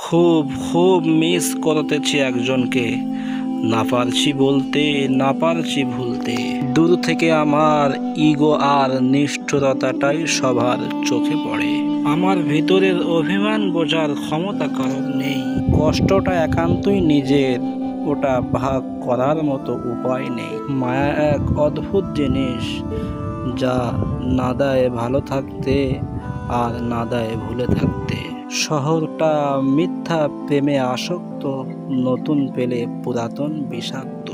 খুব খুব মিস করতেছি একজনকে, না পারছি বলতে, না পারছি ভুলতে। দূর থেকে আমার ইগো আর নিষ্ঠুরতাটাই সবার চোখে পড়ে। আমার ভিতরের অভিমান বোঝার ক্ষমতা কারণ নেই। কষ্টটা একান্তই নিজের, ওটা ভাগ করার মতো উপায় নেই। মায়া এক অদ্ভুত জিনিস, যা না দেয় ভালো থাকতে আর না দেয় ভুলে থাকতে। শহরটা মিথ্যা প্রেমে আসক্ত, নতুন পেলে পুরাতন বিষাক্ত।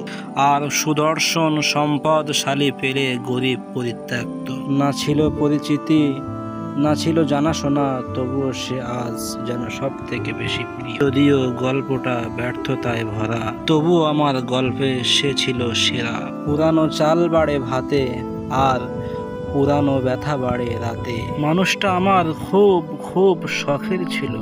আর সুদর্শন সম্পদশালী পেলে গরিব পরিত্যক্ত। না ছিল পরিচিতি, না ছিল জানাশোনা, তবুও সে আজ যেন সব থেকে বেশি প্রিয়। যদিও গল্পটা ব্যর্থতায় ভরা, তবুও আমার গল্পে সে ছিল সেরা। পুরানো চাল বাড়ে ভাতে, আর পুরানো ব্যথা বাড়ে রাতে। মানুষটা আমার খুব খুব শখের ছিল,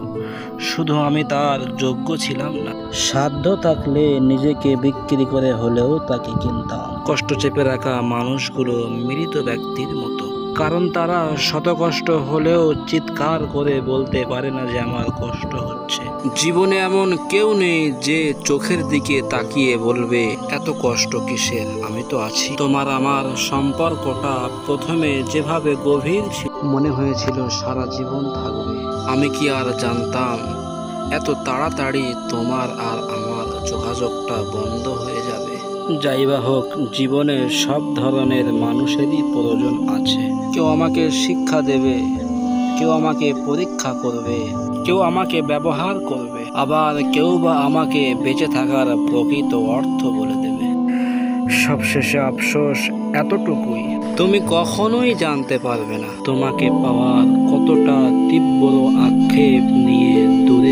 শুধু আমি তার যোগ্য ছিলাম না। সাধ্য থাকলে নিজেকে বিক্রি করে হলেও তাকে কিনতাম। কষ্ট চেপে রাখা মানুষগুলো মৃত ব্যক্তির মতো, কারণ তারা শত কষ্ট হলেও চিৎকার করে বলতে পারে না যে আমার কষ্ট হচ্ছে। জীবনে এমন কেউ নেই যে চোখের দিকে তাকিয়ে বলবে এত কষ্ট কিসের, আমি তো আছি। তোমার আমার সম্পর্কটা প্রথমে যেভাবে গভীর ছিল, মনে হয়েছিল সারা জীবন থাকবে। আমি কি আর জানতাম এত তাড়াতাড়ি তোমার আর আমার যোগাযোগটা বন্ধ হয়ে যাবে। যাই বা হোক, জীবনে সব ধরনের মানুষেরই প্রয়োজন আছে। কেউ আমাকে শিক্ষা দেবে, কেউ আমাকে পরীক্ষা করবে, কেউ আমাকে ব্যবহার করবে, আবার কেউ বা আমাকে বেঁচে থাকার প্রকৃত অর্থ বলে দেবে। সবশেষে আফসোস এতটুকুই, তুমি কখনোই জানতে পারবে না তোমাকে পাওয়ার কতটা তীব্র আক্ষেপ নিয়ে দূরে